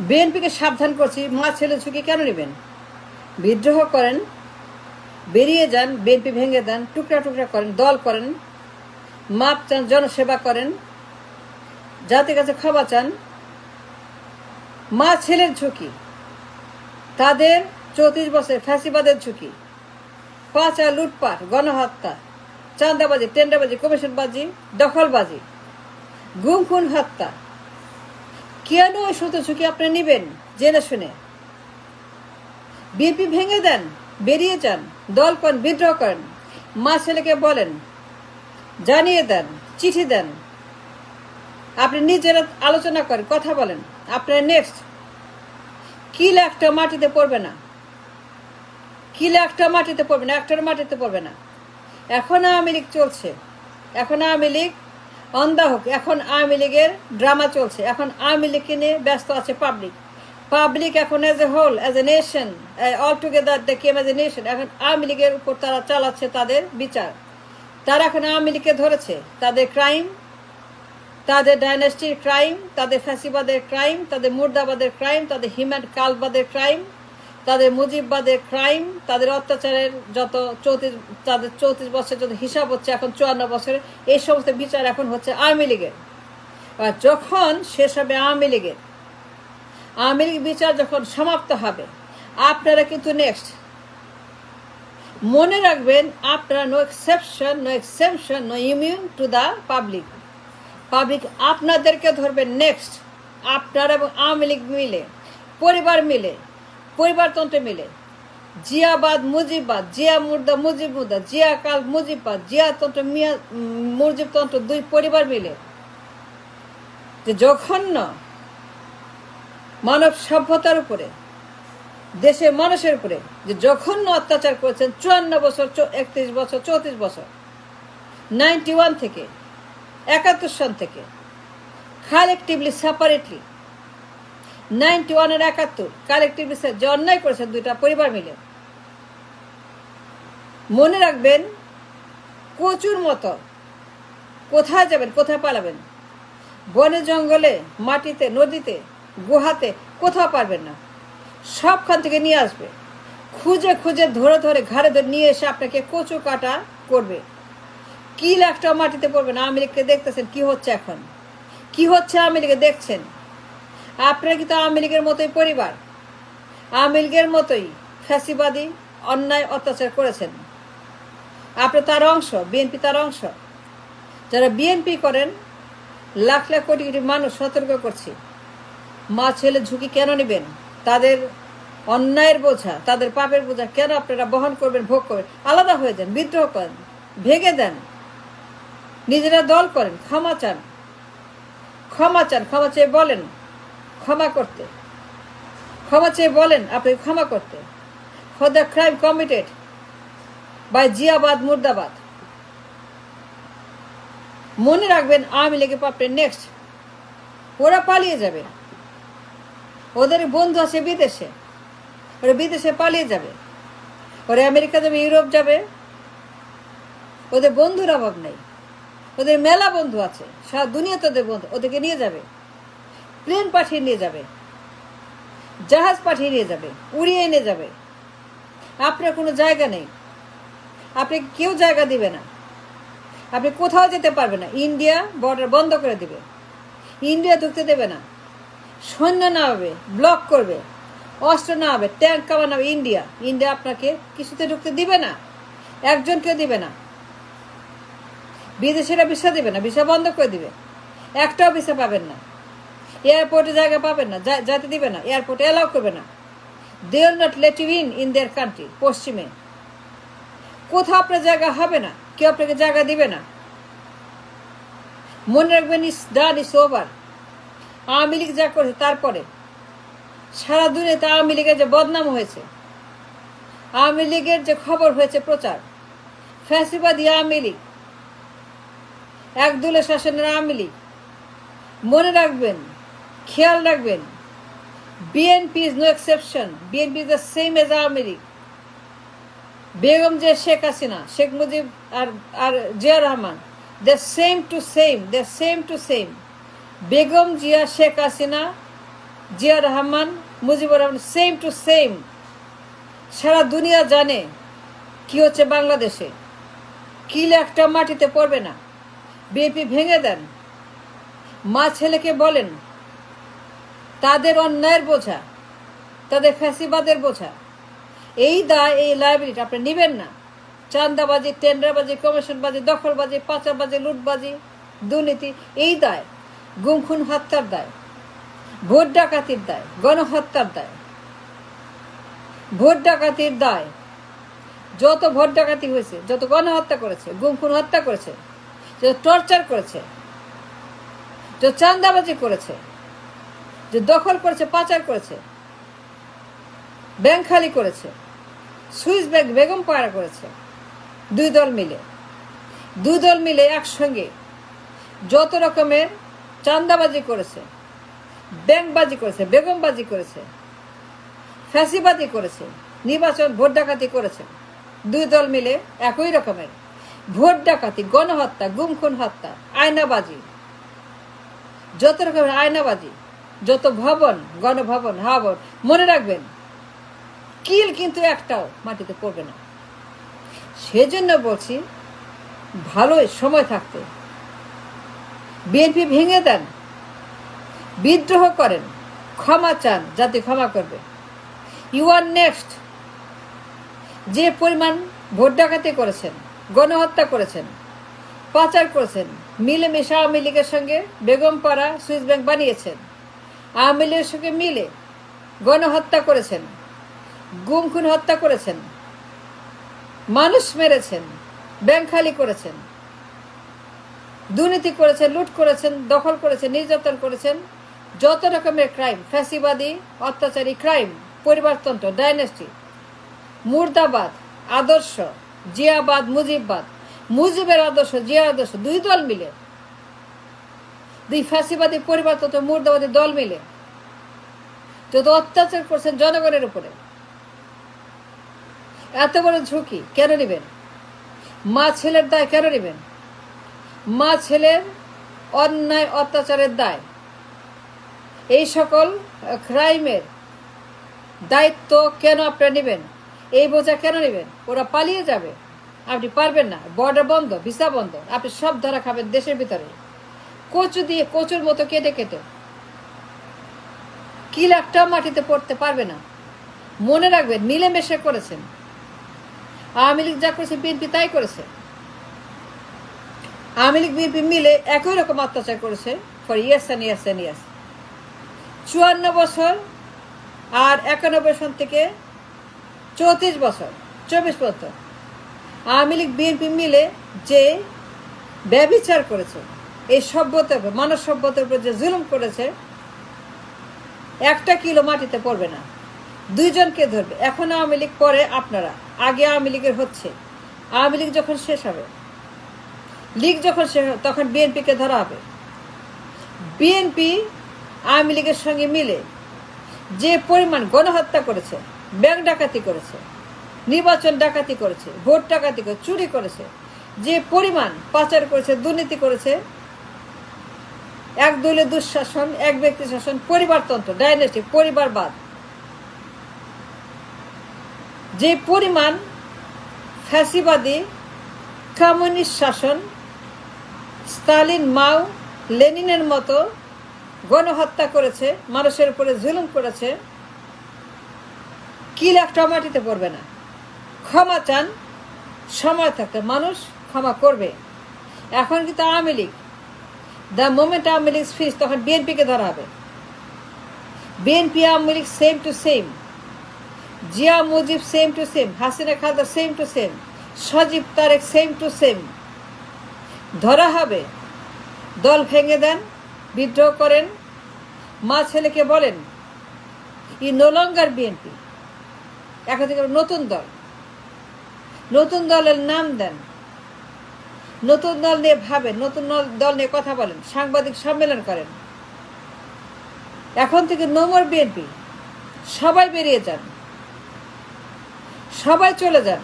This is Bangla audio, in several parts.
বিএনপিকে সাবধান করছি, মা ছেলে ঝুঁকি কেন নেবেন? বিদ্রোহ করেন, বেরিয়ে যান, বিএনপি ভেঙে দেন, টুকরা টুকরা করেন, দল করেন, মাপ চান, জনসেবা করেন, জাতির কাছে ক্ষমা চান। মা ছেলের ঝুঁকি, তাদের 34 বছর ফ্যাসিবাদের ঝুঁকি, পাঁচা, লুটপাট, গণহত্যা, চাঁদাবাজি, টেন্ডারবাজি, কমিশনবাজি, দখলবাজি, গুম খুন হত্যা। কেন ওই শত ঝুঁকি আপনি নেবেন জেনে শুনে? বিএনপি ভেঙে দেন, বেরিয়ে যান, দল করেন, বিদ্রোহ করেন, মা ছেলেকে বলেন, জানিয়ে দেন, চিঠি দেন, আপনি নিজেরা আলোচনা করেন, কথা বলেন। আপনার নেক্সট কিল একটা মাটিতে পড়বে না, কিল একটা মাটিতে পড়বে না, একটার মাটিতে পড়বে না। এখন আওয়ামী লীগ চলছে, এখন আওয়ামী লীগ অন্ধা হোক, এখন আওয়ামী লীগের ড্রামা চলছে, এখন আওয়ামী লীগকে নিয়ে ব্যস্ত আছে পাবলিক এখন as a whole, as a nation, all together they came as a nation. এখন আওয়ামী লীগের উপর তারা চালাচ্ছে তাদের বিচার। তারা এখন আওয়ামী লীগকে ধরেছে, তাদের ক্রাইম, তাদের ডাইনাস্টির ক্রাইম, তাদের ফ্যাসিবাদের ক্রাইম, তাদের মুর্দাবাদের ক্রাইম, তাদের হিউম্যান কালবাদের ক্রাইম, তাদের মুজিববাদের ক্রাইম, তাদের অত্যাচারের যত তাদের 34 বছর যত হিসাব হচ্ছে, এখন 54 বছরে এই সমস্ত বিচার এখন হচ্ছে আওয়ামী লীগের। আর যখন শেষ হবে আওয়ামী লীগ বিচার যখন সমাপ্ত হবে, আপনারা কিন্তু নেক্সট মনে রাখবেন, আপনারা no exception, no immune to the public আপনাদেরকে ধরবে নেক্সট। আপনারা এবং আওয়ামী লীগ মিলে, পরিবারতন্ত্র মিলে, জিয়াবাদ মুজিববাদ, জিয়া মুর্দা মুজিব মুর্দা, জিয়া কাল মুজিববাদ, জিয়াতন্ত্র মুজিবতন্ত্র, দুই পরিবার মিলে যে জঘন্য মানব সভ্যতার উপরে, দেশের মানুষের উপরে যে জঘন্য অত্যাচার করেছেন 54 বছর, 31 বছর, 34 বছর, 91 থেকে 71 সন থেকে, কালেকটিভলি সেপারেটলি 91 আর 71 কালেকটিভলি যে অন্যায় করেছেন দুইটা পরিবার মিলে, মনে রাখবেন কচুর মতো কোথায় যাবেন, কোথায় পালাবেন? বনে জঙ্গলে, মাটিতে, নদীতে, গুহাতে, কোথাও পারবেন না। সবখান থেকে নিয়ে আসবে, খুঁজে খুঁজে ধরে ধরে ঘাড়ে ধরে নিয়ে এসে আপনাকে কচু কাটা করবে। কিল একটা মাটিতে পড়বে না। আওয়ামী লীগকে দেখতেছেন কি হচ্ছে, এখন কি হচ্ছে আওয়ামী লীগে দেখছেন। আপনারা কিন্তু আওয়ামী লীগের মতোই পরিবার, আওয়ামী লীগের মতোই ফ্যাসিবাদী অন্যায় অত্যাচার করেছেন। আপনি তার অংশ, বিএনপি তার অংশ। যারা বিএনপি করেন, লাখ লাখ কোটি কোটি মানুষ সতর্ক করছি, মা ছেলে ঝুঁকি কেন নেবেন? তাদের অন্যায়ের বোঝা, তাদের পাপের বোঝা কেন আপনারা বহন করবেন, ভোগ করবেন? আলাদা হয়ে যান, বিদ্রোহ করেন, ভেঙে দেন, নিজেরা দল করেন, ক্ষমা চান, ক্ষমা চেয়ে বলেন ক্ষমা করতে, ক্ষমা চেয়ে বলেন আপনি ক্ষমা করতে, for the crime committed by জিয়াবাদ মুর্দাবাদ। মনে রাখবেন আওয়ামী লীগের পাপড়ে নেক্সট ওরা পালিয়ে যাবে, ওদের বন্ধু আছে বিদেশে, ওরা বিদেশে পালিয়ে যাবে, ওরা আমেরিকা যাবে, ইউরোপ যাবে, ওদের বন্ধুর অভাব নেই, ওদের মেলা বন্ধু আছে, সারা দুনিয়াতে ওদের বন্ধু, ওদেরকে নিয়ে যাবে, প্লেন পাঠিয়ে নিয়ে যাবে, জাহাজ পাঠিয়ে নিয়ে যাবে, উড়িয়ে নিয়ে যাবে। আপনার কোনো জায়গা নেই, আপনি কেউ জায়গা দিবে না, আপনি কোথাও যেতে পারবেন না। ইন্ডিয়া বর্ডার বন্ধ করে দিবে, ইন্ডিয়া ঢুকতে দেবে না, সৈন্য না হবে, ব্লক করবে, অস্ত্র না হবে, ট্যাঙ্ক কামান হবে। ইন্ডিয়া আপনাকে কিছুতে ঢুকতে দিবে না, একজনকে দিবে না। বিদেশিরা ভিসা দিবে না, ভিসা বন্ধ করে দিবে, একটাও ভিসা পাবেন না, এয়ারপোর্টে জায়গা পাবেন না, যাতে দিবে না, এয়ারপোর্টে অ্যালাউ করবে না। They will not let you in their country. পশ্চিমে কোথাও আপনার জায়গা হবে না, কেউ আপনাকে জায়গা দিবে না। মনে রাখবেন, ইস ডান, ইস ওভার। আওয়ামী লীগ যা করেছে, তারপরে সারা দুনিয়াতে আওয়ামী লীগের যে বদনাম হয়েছে, আওয়ামী লীগের যে খবর হয়েছে প্রচার, ফ্যাসিবাদী আওয়ামী লীগ, একদলীয় শাসনের আওয়ামী লীগ। মনে রাখবেন, খেয়াল রাখবেন, BNP is no exception, BNP is the same as Awami League. Begum যে শেখ হাসিনা, শেখ মুজিব আর Zia Rahman, they're same to same. Beগম Zia, Sheikh Hasina Zia Rahman, Mujibur Rahman, same to same. সারা দুনিয়া জানে কি হচ্ছে বাংলাদেশে। কিল একটা মাটিতে পড়বে না। বিএনপি ভেঙে দেন। মা ছেলেকে বলেন তাদের অন্যায়ের বোঝা, তাদের ফ্যাসিবাদের বোঝা, এই দায়, এই লাইবিলিটি আপনি নেবেন না। চাঁদাবাজি, টেন্ডারবাজি, কমিশনবাজি, দখলবাজি, পাচারবাজি, লুটবাজি, দুর্নীতি, এই দায়, গুম খুন হত্যার দায়, ভোট ডাকাতির দায়, গণহত্যার দায়, ভোট ডাকাতির দায়। যত ভোট ডাকাতি হয়েছে, যত গণহত্যা করেছে, গুম খুন হত্যা করেছে, যত টর্চার করেছে, যত চাঁদাবাজি করেছে, যে দখল করেছে, পাচার করেছে, ব্যাংক খালি করেছে, সুইস ব্যাংক বেগম পাড়া করেছে, দুই দল মিলে একসঙ্গে যত রকমের চাঁদাবাজি করেছে, ব্যাংকবাজি করেছে, বেগমবাজি করেছে, ফ্যাসিবাজি করেছে, নির্বাচন ভোট ডাকাতি করেছে, দুই দল মিলে একই রকমের ভোট ডাকাতি, গণহত্যা, গুম খুন হত্যা, আয়নাবাজি, যত রকমের আয়নাবাজি, যত ভবন, গণভবন, হাবন, মনে রাখবেন কিল কিন্তু একটাও মাটিতে পড়বে না। সেজন্য বলছি ভালোই সময় থাকতে বিএনপি ভেঙে দেন, বিদ্রোহ করেন, ক্ষমা চান, জাতি ক্ষমা করবে। You are next. যে পরিমাণ ভোট ডাকাতি করেছেন, গণহত্যা করেছেন, পাচার করেছেন, মিলেমিশে আওয়ামী লীগের সঙ্গে বেগমপাড়া সুইস ব্যাংক বানিয়েছেন, আওয়ামী লীগের সঙ্গে মিলে গণহত্যা করেছেন, গুম খুন হত্যা করেছেন, মানুষ মেরেছেন, ব্যাংক খালি করেছেন, দুর্নীতি করেছেন, লুট করেছেন, দখল করেছেন, নির্যাতন করেছেন, যত রকমের ক্রাইম, ফ্যাসিবাদী, অত্যাচারী ক্রাইম, পরিবারতন্ত্র, ডাইনেস্টি, মুর্দাবাদ, আদর্শ, জিয়াবাদ, মুজিববাদ, মুজিবের আদর্শ, জিয়া আদর্শ, দুই দল মিলে, দুই ফ্যাসিবাদী, পরিবারতন্ত্র, মুর্দাবাদী দল মিলে যত অত্যাচার করছেন জনগণের উপরে, এত বড় ঝুঁকি কেন নেবেন? মা ছেলের দায় কেন নেবেন? মা ছেলের অন্যায় অত্যাচারের দায়, এই সকল ক্রাইমের দায়িত্ব কেন আপনারা নেবেন? এই বোঝা কেন নেবেন? ওরা পালিয়ে যাবে, আপনি পারবেন না। বর্ডার বন্ধ, ভিসা বন্ধ, আপনি সব ধরা খাবেন দেশের ভিতরে কচু দিয়ে, কচুর মতো কেটে কেটে। কিল একটা মাটিতে পড়তে পারবে না। মনে রাখবেন মিলেমিশে করেছেন। আওয়ামী লীগ যা করেছে বিএনপি তাই করেছে। আওয়ামী লীগ বিএনপি মিলে একই রকম অত্যাচার করেছে for years and years and years. 54 বছর আর 91 সন থেকে 34 বছর, 24 বছর আওয়ামী লীগ বিএনপি মিলে যে ব্যভিচার করেছে, এই সভ্যতার উপর, মানব সভ্যতার উপর যে জুলুম করেছে, একটা কিলো মাটিতে পড়বে না। দুইজনকে ধরবে। এখন আওয়ামী লীগ পরে আপনারা, আগে আওয়ামী লীগের হচ্ছে। আওয়ামী লীগ যখন শেষ হবে, লীগ যখন শেষ হবে, তখন বিএনপিকে ধরা হবে। বিএনপি আওয়ামী লীগের সঙ্গে মিলে যে পরিমাণ গণহত্যা করেছে, ব্যাংক ডাকাতি করেছে, নির্বাচন ডাকাতি করেছে, ভোট ডাকাতি করে, চুরি করেছে, যে পরিমাণ পাচার করেছে, দুর্নীতি করেছে, এক দলীয় দুঃশাসন, এক ব্যক্তি শাসন, পরিবারতন্ত্র, ডাইনেস্টি, পরিবারবাদ, যে পরিমাণ ফ্যাসিবাদী কমিউনিস্ট শাসন, স্টালিন, মাও, লেনিনের মতো গণহত্যা করেছে, মানুষের উপরে জুলুম করেছে, কিল একটা মাটিতে পড়বে না। ক্ষমা চান, সময় থাকতে মানুষ ক্ষমা করবে। এখন কিন্তু Awami League, the moment Awami League fails, তখন বিএনপিকে ধরা হবে। BNP Awami League same to same, Zia Mujib same to same, Hasina Khaleda same to same, Sajeeb Tarek same to same, ধরা হবে। দল ভেঙে দেন, বিদ্রোহ করেন, মা ছেলেকে বলেন ই নো লঙ্গার বিএনপি, এখন থেকে নতুন দল, নতুন দলের নাম দেন, নতুন দল নিয়ে ভাবেন, নতুন দল নিয়ে কথা বলেন, সাংবাদিক সম্মেলন করেন। এখন থেকে নো মোর বিএনপি। সবাই বেরিয়ে যান, সবাই চলে যান।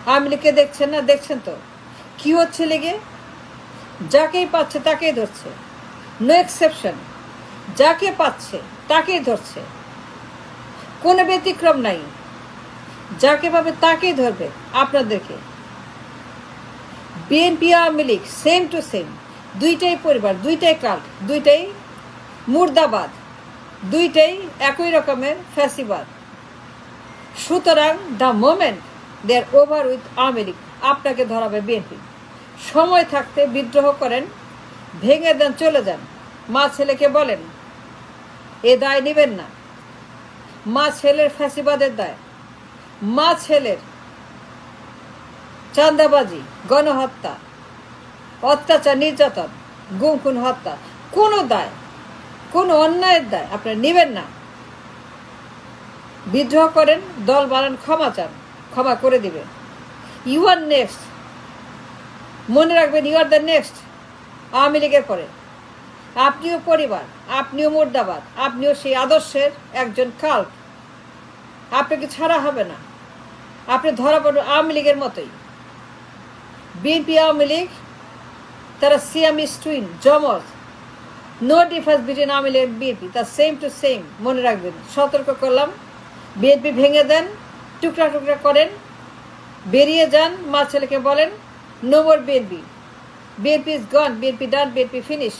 আওয়ামী লীগকে দেখছেন না? দেখছেন তো কি হচ্ছে লেগে, যাকেই পাচ্ছে তাকেই ধরছে, নো এক্সেপশন। যাকে পাচ্ছে তাকেই ধরছে, কোনো ব্যতিক্রম নাই। যাকে পাবে তাকেই ধরবে আপনাদেরকে। BNP Awami League same to same, দুইটাই পরিবার, দুইটাই কাল্ট, দুইটাই মুর্দাবাদ, দুইটাই একই রকমের ফ্যাসিবাদ। সুতরাং the moment they are over with Awami League, আপনাকে ধরাবে বিএনপি। সময় থাকতে বিদ্রোহ করেন, ভেঙে দেন, চলে যান। মা ছেলেকে বলেন এ দায় নেবেন না। মা ছেলের ফ্যাসিবাদের দায়, মা ছেলের চাঁদাবাজি, গণহত্যা, অত্যাচার, নির্যাতন, গুম খুন, হত্যা, কোনো দায়, কোনো অন্যায়ের দায় আপনারা নেবেন না। বিদ্রোহ করেন, দল বানান, ক্ষমা চান, ক্ষমা করে দিবে। ইউ আর নেক্সট, মনে রাখবেন, you are the next. Awami লীগের পরে আপনিও পরিবার, আপনিও মুর্দাবাদ, আপনিও সেই আদর্শের একজন কাল্ট। আপনাকে ছাড়া হবে না, আপনি ধরা পড়বেন আওয়ামী লীগের মতোই। বিএনপি আওয়ামী লীগ তারা সিয়ামিস টুইন, যমজ। No difference between Awami League BNP, তা সেম টু সেম। মনে রাখবেন, সতর্ক করলাম। বিএনপি ভেঙে দেন, টুকরা টুকরা করেন, বেরিয়ে যান। মা ছেলেকে বলেন no more BNP, BNP is gone, BNP done, BNP finish.